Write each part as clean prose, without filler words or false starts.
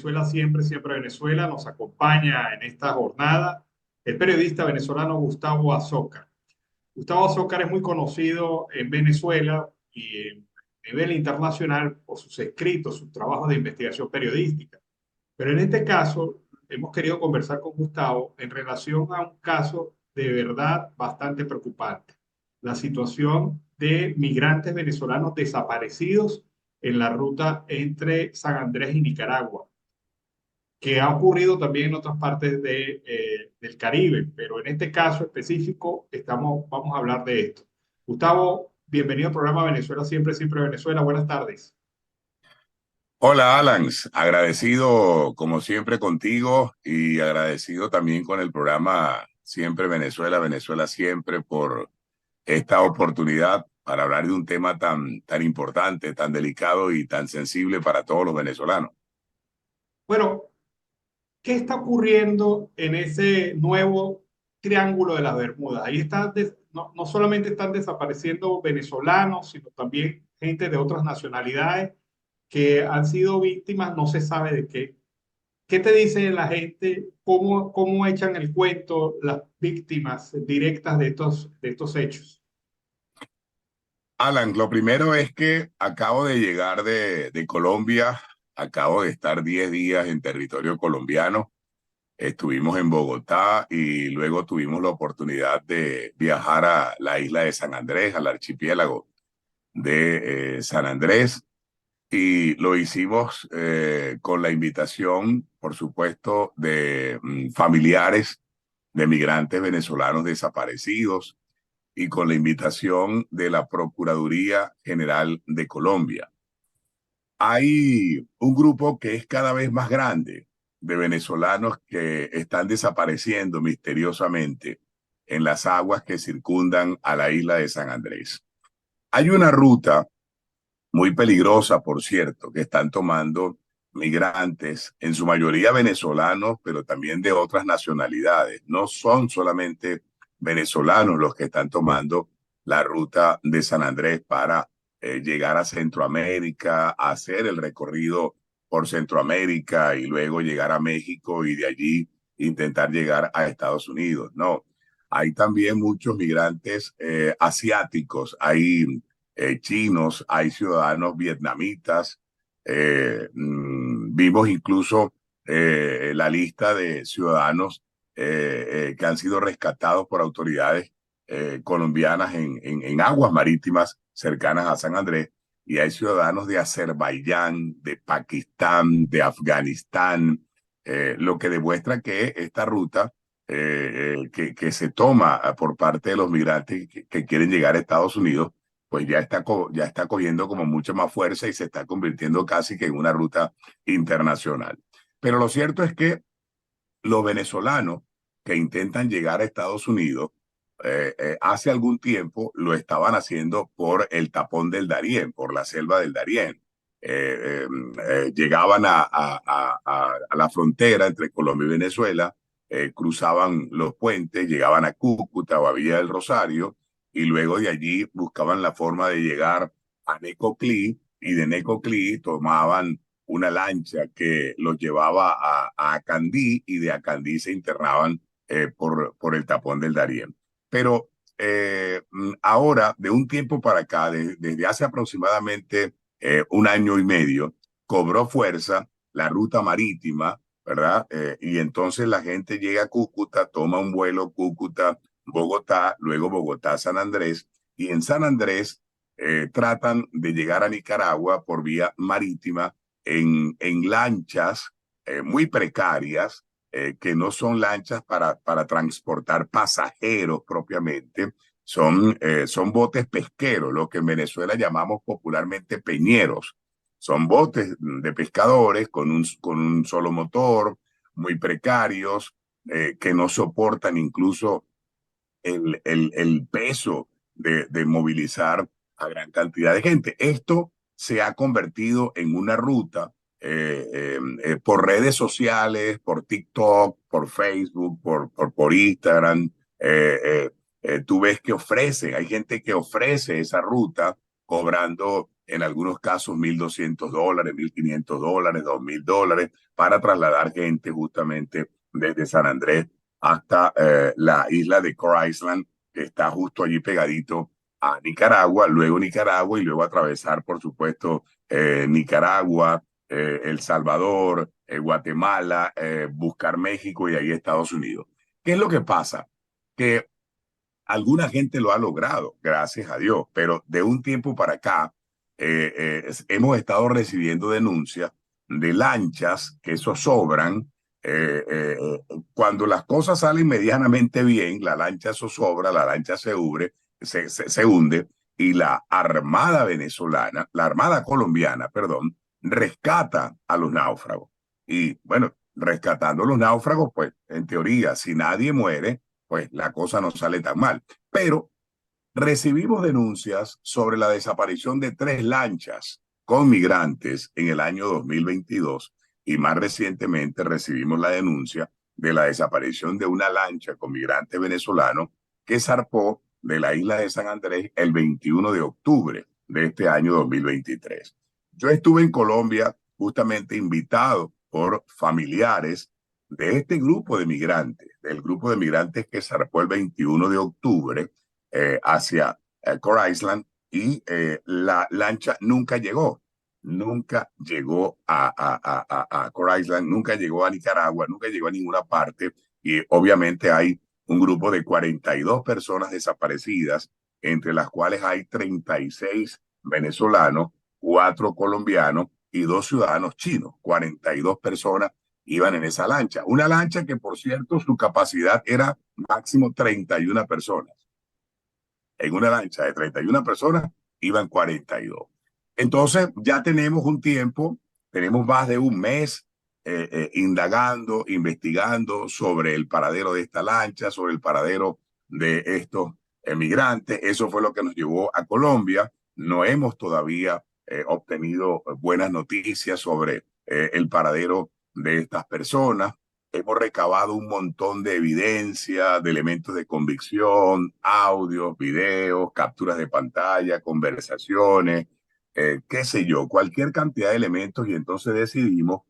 Venezuela siempre, siempre Venezuela. Nos acompaña en esta jornada el periodista venezolano Gustavo Azócar. Gustavo Azócar es muy conocido en Venezuela y a nivel internacional por sus escritos, sus trabajos de investigación periodística. Pero en este caso hemos querido conversar con Gustavo en relación a un caso de verdad bastante preocupante. La situación de migrantes venezolanos desaparecidos en la ruta entre San Andrés y Nicaragua, que ha ocurrido también en otras partes del Caribe, pero en este caso específico vamos a hablar de esto. Gustavo, bienvenido al programa Venezuela Siempre, Siempre Venezuela. Buenas tardes. Hola, Alan, agradecido como siempre contigo y agradecido también con el programa Siempre Venezuela, Venezuela Siempre por esta oportunidad para hablar de un tema tan importante, tan delicado y tan sensible para todos los venezolanos. Bueno, ¿qué está ocurriendo en ese nuevo triángulo de las Bermudas? Ahí no solamente están desapareciendo venezolanos, sino también gente de otras nacionalidades que han sido víctimas, no se sabe de qué. ¿Qué te dice la gente? ¿Cómo echan el cuento las víctimas directas de estos hechos? Alan, lo primero es que acabo de llegar de Colombia, acabo de estar 10 días en territorio colombiano. Estuvimos en Bogotá y luego tuvimos la oportunidad de viajar a la isla de San Andrés, al archipiélago de San Andrés, y lo hicimos con la invitación, por supuesto, de familiares de migrantes venezolanos desaparecidos y con la invitación de la Procuraduría General de Colombia. Hay un grupo que es cada vez más grande de venezolanos que están desapareciendo misteriosamente en las aguas que circundan a la isla de San Andrés. Hay una ruta muy peligrosa, por cierto, que están tomando migrantes, en su mayoría venezolanos, pero también de otras nacionalidades. No son solamente venezolanos los que están tomando la ruta de San Andrés para llegar a Centroamérica, hacer el recorrido por Centroamérica y luego llegar a México y de allí intentar llegar a Estados Unidos. No, hay también muchos migrantes asiáticos, hay chinos, hay ciudadanos vietnamitas. Vimos incluso la lista de ciudadanos que han sido rescatados por autoridades colombianas en aguas marítimas cercanas a San Andrés. Y hay ciudadanos de Azerbaiyán, de Pakistán, de Afganistán, lo que demuestra que esta ruta que se toma por parte de los migrantes que quieren llegar a Estados Unidos pues ya está cogiendo como mucha más fuerza y se está convirtiendo casi que en una ruta internacional. Pero lo cierto es que los venezolanos que intentan llegar a Estados Unidos hace algún tiempo lo estaban haciendo por el tapón del Darién, por la selva del Darién. Llegaban a la frontera entre Colombia y Venezuela, cruzaban los puentes, llegaban a Cúcuta o a Villa del Rosario y luego de allí buscaban la forma de llegar a Necoclí y de Necoclí tomaban una lancha que los llevaba a Acandí y de Acandí se internaban por el tapón del Darién. Pero ahora, de un tiempo para acá, desde hace aproximadamente un año y medio, cobró fuerza la ruta marítima, ¿verdad? Y entonces la gente llega a Cúcuta, toma un vuelo Cúcuta-Bogotá, luego Bogotá-San Andrés, y en San Andrés tratan de llegar a Nicaragua por vía marítima en lanchas muy precarias, que no son lanchas para transportar pasajeros propiamente, son botes pesqueros, lo que en Venezuela llamamos popularmente peñeros. Son botes de pescadores con un solo motor, muy precarios, que no soportan incluso el peso de movilizar a gran cantidad de gente. Esto se ha convertido en una ruta por redes sociales, por TikTok, por Facebook, por Instagram. Tú ves que hay gente que ofrece esa ruta cobrando en algunos casos $1,200, $1,500, $2,000 para trasladar gente justamente desde San Andrés hasta la isla de Core Island, que está justo allí pegadito a Nicaragua, luego Nicaragua y luego atravesar, por supuesto, Nicaragua, El Salvador, Guatemala, buscar México y ahí Estados Unidos. ¿Qué es lo que pasa? Que alguna gente lo ha logrado, gracias a Dios, pero de un tiempo para acá hemos estado recibiendo denuncias de lanchas que zozobran. Cuando las cosas salen medianamente bien, la lancha zozobra, la lancha se hunde y la Armada venezolana, la Armada colombiana, perdón, rescata a los náufragos. Y bueno, rescatando a los náufragos, pues en teoría, si nadie muere, pues la cosa no sale tan mal. Pero recibimos denuncias sobre la desaparición de 3 lanchas con migrantes en el año 2022 y más recientemente recibimos la denuncia de la desaparición de una lancha con migrantes venezolanos que zarpó de la isla de San Andrés el 21 de octubre de este año 2023. Yo estuve en Colombia justamente invitado por familiares de este grupo de migrantes, del grupo de migrantes que zarpó el 21 de octubre hacia Core Island y la lancha nunca llegó a Core Island, nunca llegó a Nicaragua, nunca llegó a ninguna parte y obviamente hay un grupo de 42 personas desaparecidas, entre las cuales hay 36 venezolanos, 4 colombianos y 2 ciudadanos chinos. 42 personas iban en esa lancha. Una lancha que, por cierto, su capacidad era máximo 31 personas. En una lancha de 31 personas iban 42. Entonces ya tenemos un tiempo, tenemos más de un mes indagando, investigando sobre el paradero de esta lancha, sobre el paradero de estos emigrantes. Eso fue lo que nos llevó a Colombia. No hemos todavía obtenido buenas noticias sobre el paradero de estas personas. Hemos recabado un montón de evidencia, de elementos de convicción, audios, videos, capturas de pantalla, conversaciones, qué sé yo, cualquier cantidad de elementos y entonces decidimos,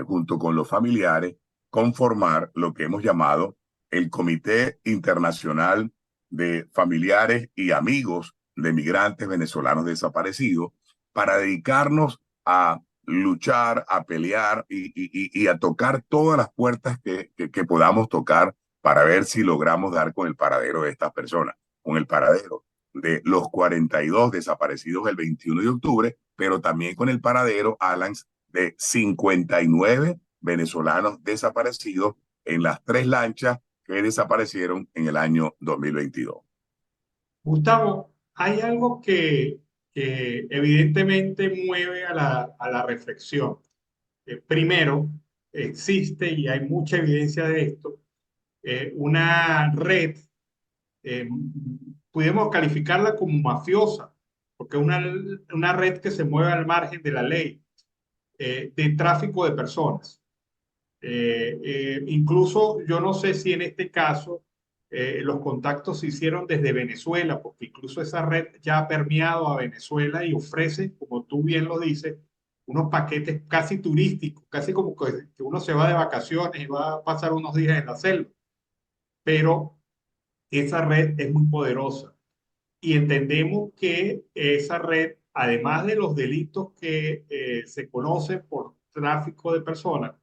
junto con los familiares, conformar lo que hemos llamado el Comité Internacional de Familiares y Amigos de Migrantes Venezolanos Desaparecidos para dedicarnos a luchar, a pelear y a tocar todas las puertas que podamos tocar para ver si logramos dar con el paradero de estas personas, con el paradero de los 42 desaparecidos el 21 de octubre, pero también con el paradero, Alan, de 59 venezolanos desaparecidos en las 3 lanchas que desaparecieron en el año 2022. Gustavo, hay algo que evidentemente mueve a la reflexión. Primero, existe, y hay mucha evidencia de esto, una red, eh, podemos calificarla como mafiosa, porque es una red que se mueve al margen de la ley, de tráfico de personas. Incluso yo no sé si en este caso los contactos se hicieron desde Venezuela, porque incluso esa red ya ha permeado a Venezuela y ofrece, como tú bien lo dices, unos paquetes casi turísticos, casi como que uno se va de vacaciones y va a pasar unos días en la selva. Pero esa red es muy poderosa y entendemos que esa red, además de los delitos que se conocen por tráfico de personas,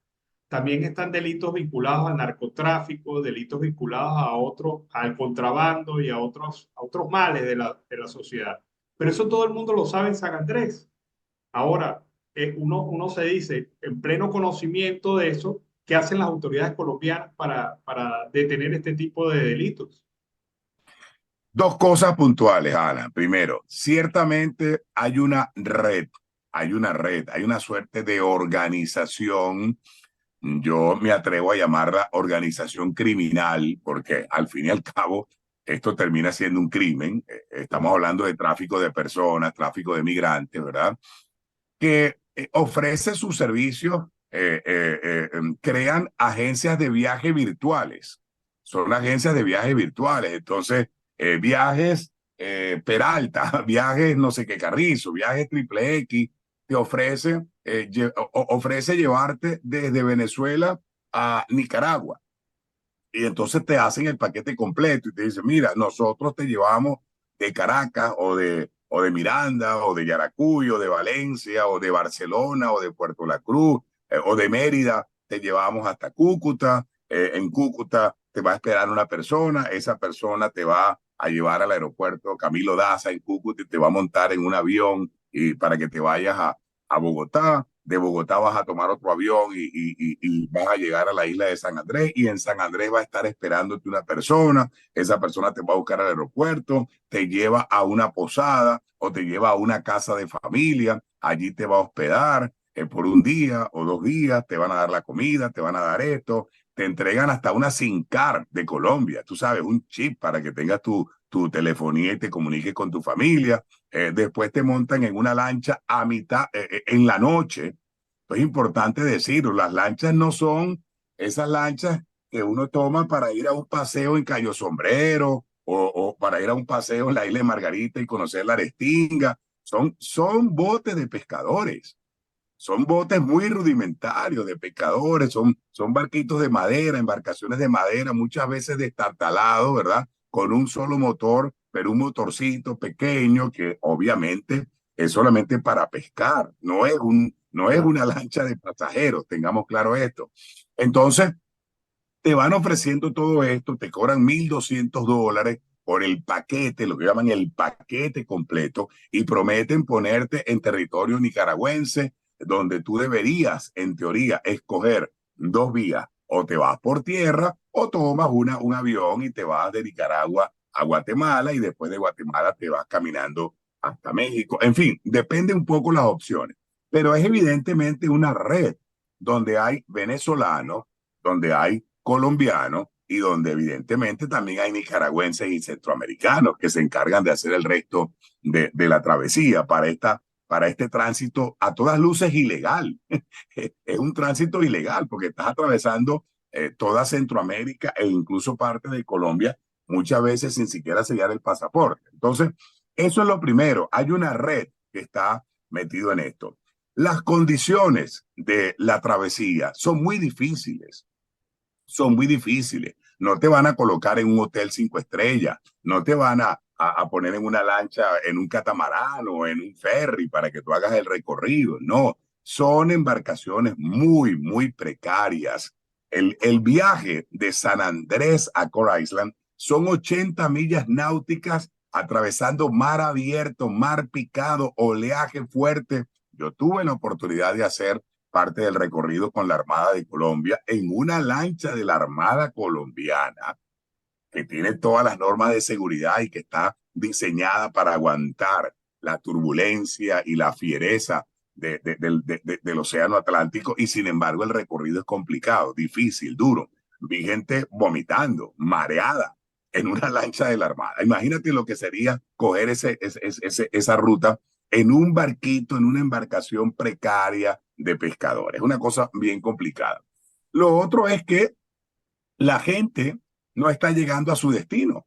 también están delitos vinculados al narcotráfico, delitos vinculados a otros, al contrabando y a otros males de la sociedad. Pero eso todo el mundo lo sabe en San Andrés. Ahora, uno se dice, en pleno conocimiento de eso, ¿qué hacen las autoridades colombianas para detener este tipo de delitos? 2 cosas puntuales, Ana. Primero, ciertamente hay una suerte de organización. Yo me atrevo a llamarla organización criminal, porque al fin y al cabo esto termina siendo un crimen. Estamos hablando de tráfico de personas, tráfico de migrantes, ¿verdad? Que ofrece sus servicios, crean agencias de viaje virtuales. Son agencias de viaje virtuales. Entonces, viajes Peralta, Viajes no sé qué Carrizo, Viajes Triple X, te ofrece, ofrece llevarte desde Venezuela a Nicaragua. Y entonces te hacen el paquete completo y te dicen, mira, nosotros te llevamos de Caracas o de Miranda o de Yaracuy o de Valencia o de Barcelona o de Puerto La Cruz o de Mérida, te llevamos hasta Cúcuta. En Cúcuta te va a esperar una persona, esa persona te va a llevar al aeropuerto Camilo Daza en Cúcuta y te va a montar en un avión y para que te vayas a Bogotá. De Bogotá vas a tomar otro avión y vas a llegar a la isla de San Andrés y en San Andrés va a estar esperándote una persona, esa persona te va a buscar al aeropuerto, te lleva a una posada o te lleva a una casa de familia, allí te va a hospedar por un día o 2 días, te van a dar la comida, te van a dar esto, te entregan hasta una SIM card de Colombia, tú sabes, un chip para que tengas tu telefonía y te comuniques con tu familia. Después te montan en una lancha a mitad, en la noche. Es importante decirlo, las lanchas no son esas lanchas que uno toma para ir a un paseo en Cayo Sombrero o para ir a un paseo en la isla de Margarita y conocer la Restinga. Son botes de pescadores. Son botes muy rudimentarios de pescadores, son barquitos de madera, embarcaciones de madera, muchas veces destartalados, ¿verdad? Con un solo motor, pero un motorcito pequeño que obviamente es solamente para pescar, no es una lancha de pasajeros, tengamos claro esto. Entonces, te van ofreciendo todo esto, te cobran $1,200 por el paquete, lo que llaman el paquete completo, y prometen ponerte en territorio nicaragüense, donde tú deberías, en teoría, escoger 2 vías, o te vas por tierra o tomas un avión y te vas de Nicaragua a Guatemala y después de Guatemala te vas caminando hasta México. En fin, depende un poco las opciones, pero es evidentemente una red donde hay venezolanos, donde hay colombianos y donde evidentemente también hay nicaragüenses y centroamericanos que se encargan de hacer el resto de la travesía para este tránsito a todas luces ilegal. Es un tránsito ilegal porque estás atravesando toda Centroamérica e incluso parte de Colombia, muchas veces sin siquiera sellar el pasaporte. Entonces, eso es lo primero. Hay una red que está metido en esto. Las condiciones de la travesía son muy difíciles, son muy difíciles. No te van a colocar en un hotel 5 estrellas, no te van a poner en una lancha, en un catamarán o en un ferry para que tú hagas el recorrido. No, son embarcaciones muy, muy precarias. El viaje de San Andrés a Core Island son 80 millas náuticas atravesando mar abierto, mar picado, oleaje fuerte. Yo tuve la oportunidad de hacer parte del recorrido con la Armada de Colombia en una lancha de la Armada colombiana que tiene todas las normas de seguridad y que está diseñada para aguantar la turbulencia y la fiereza del océano Atlántico y sin embargo el recorrido es complicado, difícil, duro. Vi gente vomitando, mareada en una lancha de la Armada. Imagínate lo que sería coger esa ruta en un barquito, en una embarcación precaria de pescadores. Una cosa bien complicada. Lo otro es que la gente no está llegando a su destino,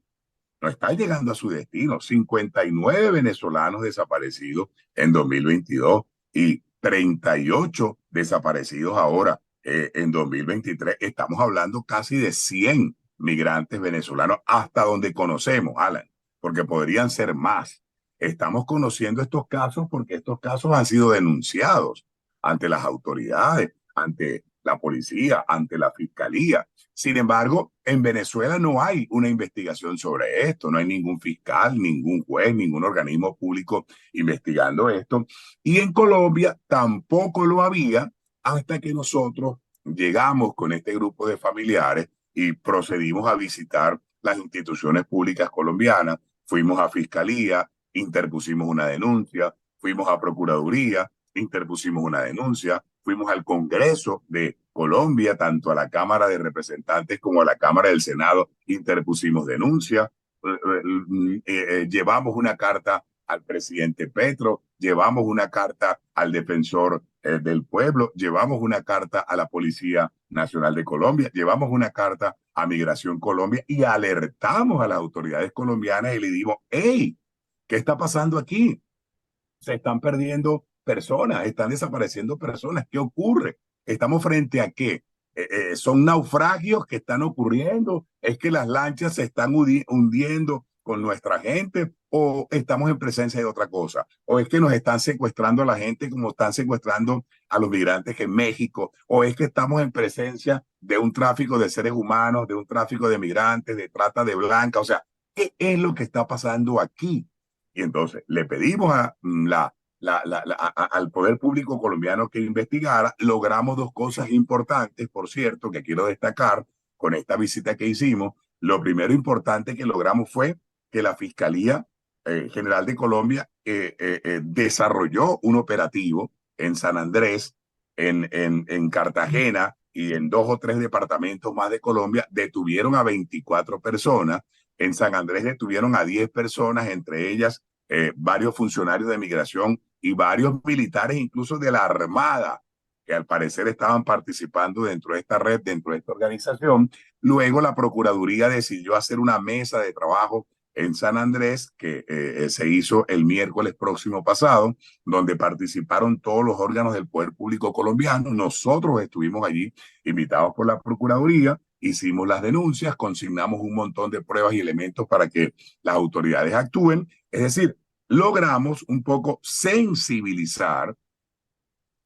no está llegando a su destino. 59 venezolanos desaparecidos en 2022 y 38 desaparecidos ahora en 2023. Estamos hablando casi de 100 migrantes venezolanos hasta donde conocemos, Alan, porque podrían ser más. Estamos conociendo estos casos porque estos casos han sido denunciados ante las autoridades, ante la policía, ante la fiscalía. Sin embargo, en Venezuela no hay una investigación sobre esto, no hay ningún fiscal, ningún juez, ningún organismo público investigando esto. Y en Colombia tampoco lo había hasta que nosotros llegamos con este grupo de familiares y procedimos a visitar las instituciones públicas colombianas, fuimos a fiscalía, interpusimos una denuncia, fuimos a procuraduría, interpusimos una denuncia, fuimos al Congreso de Colombia, tanto a la Cámara de Representantes como a la Cámara del Senado, interpusimos denuncia, llevamos una carta al presidente Petro, llevamos una carta al defensor del pueblo, llevamos una carta a la Policía Nacional de Colombia, llevamos una carta a Migración Colombia y alertamos a las autoridades colombianas y le dimos, hey, ¿Qué está pasando aquí? Se están perdiendo personas, están desapareciendo personas. ¿Qué ocurre? ¿Estamos frente a qué? ¿Son naufragios que están ocurriendo? ¿Es que las lanchas se están hundiendo con nuestra gente? ¿O estamos en presencia de otra cosa? ¿O es que nos están secuestrando a la gente como están secuestrando a los migrantes en México? ¿O es que estamos en presencia de un tráfico de seres humanos, de un tráfico de migrantes, de trata de blancas? O sea, ¿qué es lo que está pasando aquí? Y entonces le pedimos al Poder Público colombiano que investigara. Logramos dos cosas importantes, por cierto, que quiero destacar con esta visita que hicimos. Lo primero importante que logramos fue que la Fiscalía General de Colombia desarrolló un operativo en San Andrés, en Cartagena y en dos o tres departamentos más de Colombia. Detuvieron a 24 personas. En San Andrés detuvieron a 10 personas, entre ellas varios funcionarios de migración y varios militares, incluso de la Armada, que al parecer estaban participando dentro de esta red, dentro de esta organización. Luego la Procuraduría decidió hacer una mesa de trabajo en San Andrés, que se hizo el miércoles próximo pasado, donde participaron todos los órganos del Poder Público colombiano. Nosotros estuvimos allí, invitados por la Procuraduría, hicimos las denuncias, consignamos un montón de pruebas y elementos para que las autoridades actúen. Es decir, logramos un poco sensibilizar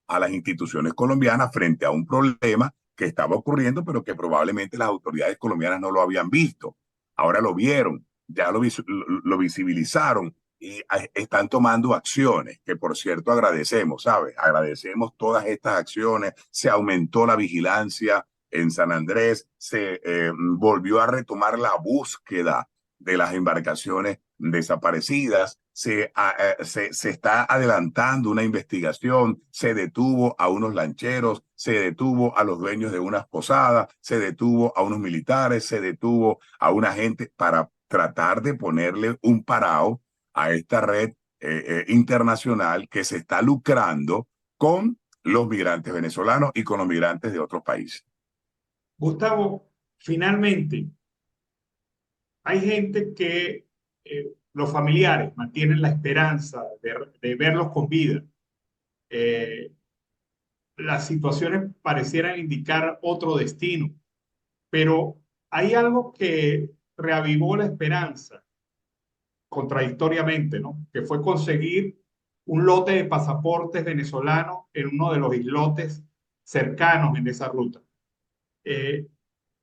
a las instituciones colombianas frente a un problema que estaba ocurriendo, pero que probablemente las autoridades colombianas no lo habían visto. Ahora lo vieron, ya lo visibilizaron y están tomando acciones, que por cierto agradecemos, ¿sabes? Agradecemos todas estas acciones. Se aumentó la vigilancia en San Andrés, se volvió a retomar la búsqueda de las embarcaciones desaparecidas, se está adelantando una investigación, se detuvo a unos lancheros, se detuvo a los dueños de unas posadas, se detuvo a unos militares, se detuvo a una gente para tratar de ponerle un parado a esta red internacional que se está lucrando con los migrantes venezolanos y con los migrantes de otros países. Gustavo, finalmente, hay gente que los familiares mantienen la esperanza de verlos con vida. Eh, las situaciones parecieran indicar otro destino, pero hay algo que reavivó la esperanza contradictoriamente, ¿no? Que fue conseguir un lote de pasaportes venezolanos en uno de los islotes cercanos en esa ruta. Eh,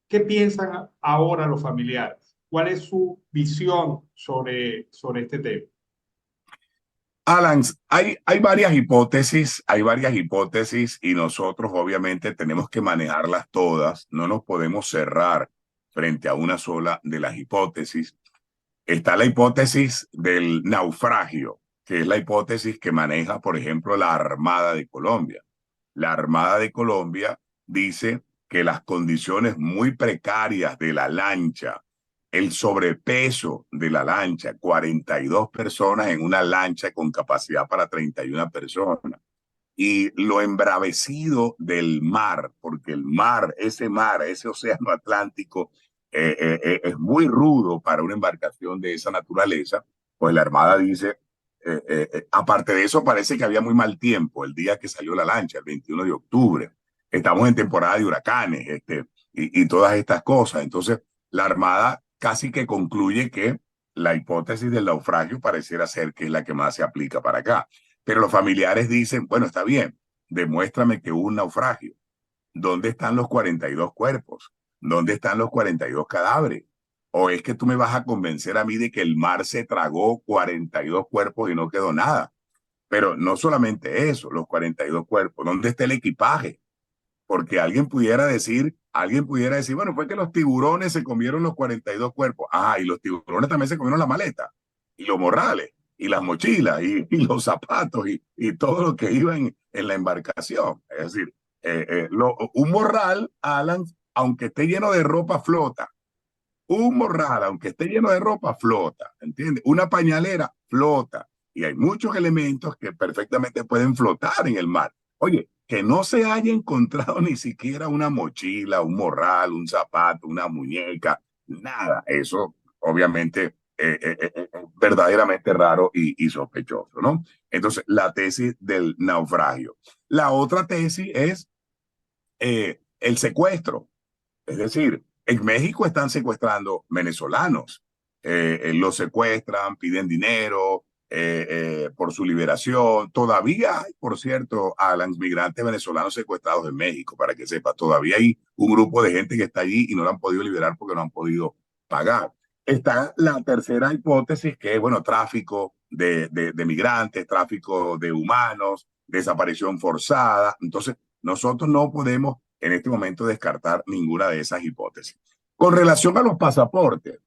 ¿Qué piensan ahora los familiares? ¿Cuál es su visión sobre este tema? Alan, hay varias hipótesis y nosotros obviamente tenemos que manejarlas todas. No nos podemos cerrar frente a una sola de las hipótesis. Está la hipótesis del naufragio, que es la hipótesis que maneja, por ejemplo, la Armada de Colombia. La Armada de Colombia dice que las condiciones muy precarias de la lancha, el sobrepeso de la lancha, 42 personas en una lancha con capacidad para 31 personas, y lo embravecido del mar, porque el mar, ese océano Atlántico, es muy rudo para una embarcación de esa naturaleza. Pues la Armada dice, aparte de eso, parece que había muy mal tiempo el día que salió la lancha, el 21 de octubre. Estamos en temporada de huracanes, y todas estas cosas. Entonces, la Armada casi que concluye que la hipótesis del naufragio pareciera ser que es la que más se aplica para acá. Pero los familiares dicen, bueno, está bien, demuéstrame que hubo un naufragio. ¿Dónde están los 42 cuerpos? ¿Dónde están los 42 cadáveres? ¿O es que tú me vas a convencer a mí de que el mar se tragó 42 cuerpos y no quedó nada? Pero no solamente eso, los 42 cuerpos, ¿dónde está el equipaje? Porque alguien pudiera decir, bueno, fue que los tiburones se comieron los 42 cuerpos. Ah, y los tiburones también se comieron la maleta, y los morrales, y las mochilas, y los zapatos, y todo lo que iba en la embarcación. Es decir, un morral, Alan, aunque esté lleno de ropa, flota. Un morral, aunque esté lleno de ropa, flota. ¿Entiendes? Una pañalera, flota. Y hay muchos elementos que perfectamente pueden flotar en el mar. Oye, que no se haya encontrado ni siquiera una mochila, un morral, un zapato, una muñeca, nada. Eso obviamente verdaderamente raro y sospechoso, ¿no? Entonces, la tesis del naufragio. La otra tesis es el secuestro. Es decir, en México están secuestrando venezolanos. Los secuestran, piden dinero por su liberación. Todavía hay, por cierto, a los migrantes venezolanos secuestrados en México, para que sepa. Todavía hay un grupo de gente que está allí y no lo han podido liberar porque no han podido pagar. Está la tercera hipótesis, que es, bueno, tráfico de migrantes, tráfico de humanos, desaparición forzada. Entonces, nosotros no podemos en este momento descartar ninguna de esas hipótesis. Con relación a los pasaportes,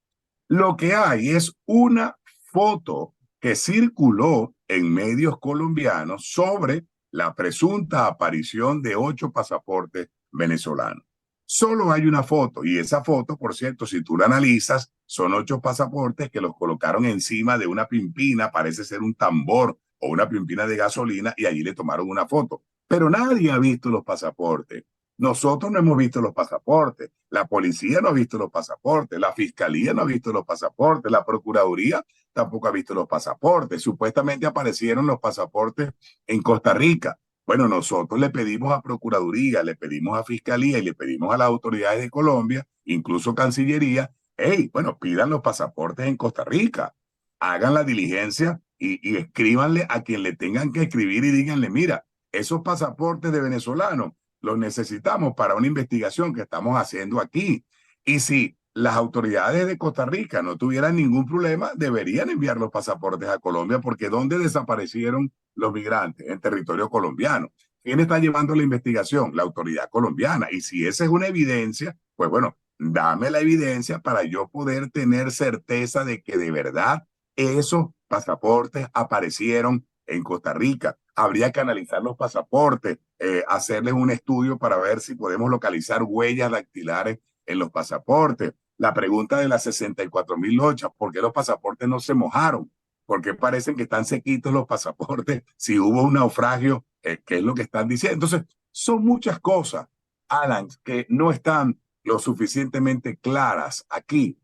lo que hay es una foto que circuló en medios colombianos sobre la presunta aparición de 8 pasaportes venezolanos. Solo hay una foto y esa foto, por cierto, si tú la analizas, son 8 pasaportes que los colocaron encima de una pimpina, parece ser un tambor o una pimpina de gasolina y allí le tomaron una foto. Pero nadie ha visto los pasaportes. Nosotros no hemos visto los pasaportes, la policía no ha visto los pasaportes, la fiscalía no ha visto los pasaportes, la procuraduría tampoco ha visto los pasaportes. Supuestamente aparecieron los pasaportes en Costa Rica. Bueno, nosotros le pedimos a Procuraduría, le pedimos a Fiscalía y le pedimos a las autoridades de Colombia, incluso Cancillería, hey, bueno, pidan los pasaportes en Costa Rica, hagan la diligencia y escríbanle a quien le tengan que escribir y díganle, mira, esos pasaportes de venezolanos los necesitamos para una investigación que estamos haciendo aquí. Y si las autoridades de Costa Rica no tuvieran ningún problema, deberían enviar los pasaportes a Colombia, porque ¿dónde desaparecieron los migrantes? En territorio colombiano. ¿Quién está llevando la investigación? La autoridad colombiana. Y si esa es una evidencia, pues bueno, dame la evidencia para yo poder tener certeza de que de verdad esos pasaportes aparecieron en Costa Rica. Habría que analizar los pasaportes, hacerles un estudio para ver si podemos localizar huellas dactilares en los pasaportes. La pregunta de las 64.000 lochas, ¿por qué los pasaportes no se mojaron? ¿Por qué parecen que están sequitos los pasaportes si hubo un naufragio? ¿Qué es lo que están diciendo? Entonces, son muchas cosas, Alan, que no están lo suficientemente claras aquí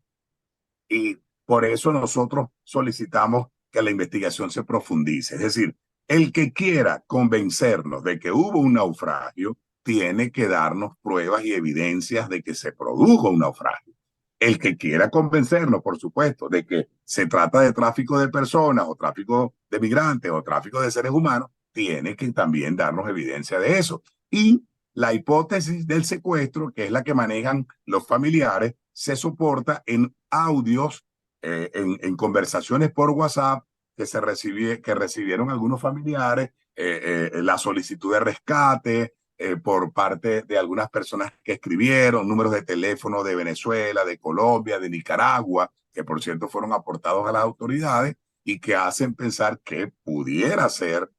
y por eso nosotros solicitamos que la investigación se profundice. Es decir, el que quiera convencernos de que hubo un naufragio tiene que darnos pruebas y evidencias de que se produjo un naufragio. El que quiera convencernos, por supuesto, de que se trata de tráfico de personas o tráfico de migrantes o tráfico de seres humanos, tiene que también darnos evidencia de eso. Y la hipótesis del secuestro, que es la que manejan los familiares, se soporta en audios, en conversaciones por WhatsApp que recibieron algunos familiares, la solicitud de rescate por parte de algunas personas que escribieron, números de teléfono de Venezuela, de Colombia, de Nicaragua, que por cierto fueron aportados a las autoridades y que hacen pensar que pudiera ser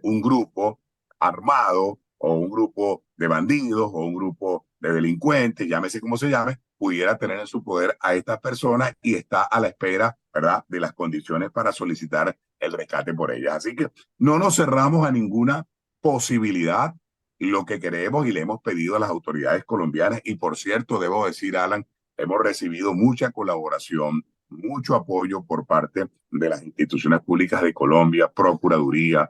un grupo armado o un grupo de bandidos o un grupo de delincuentes, llámese como se llame, pudiera tener en su poder a estas personas y está a la espera, ¿verdad?, de las condiciones para solicitar el rescate por ellas. Así que no nos cerramos a ninguna posibilidad. Lo que queremos y le hemos pedido a las autoridades colombianas, y por cierto, debo decir, Alan, hemos recibido mucha colaboración, mucho apoyo por parte de las instituciones públicas de Colombia, Procuraduría,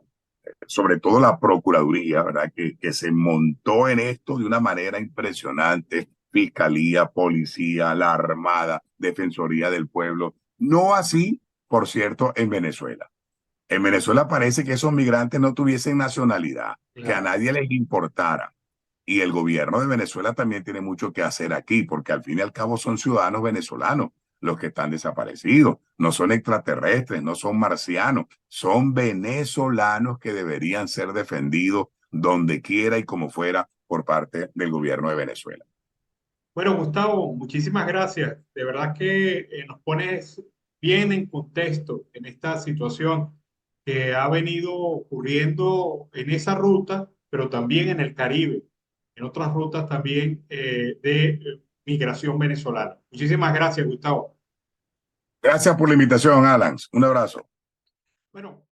sobre todo la Procuraduría, ¿verdad? Que se montó en esto de una manera impresionante, Fiscalía, Policía, la Armada, Defensoría del Pueblo. No así, por cierto, en Venezuela. En Venezuela parece que esos migrantes no tuviesen nacionalidad, que a Claro. nadie les importara. Y el gobierno de Venezuela también tiene mucho que hacer aquí, porque al fin y al cabo son ciudadanos venezolanos los que están desaparecidos. No son extraterrestres, no son marcianos, son venezolanos que deberían ser defendidos donde quiera y como fuera por parte del gobierno de Venezuela. Bueno, Gustavo, muchísimas gracias. De verdad que nos pones bien en contexto en esta situación que ha venido ocurriendo en esa ruta, pero también en el Caribe, en otras rutas también de migración venezolana. Muchísimas gracias, Gustavo. Gracias por la invitación, Alan. Un abrazo. Bueno.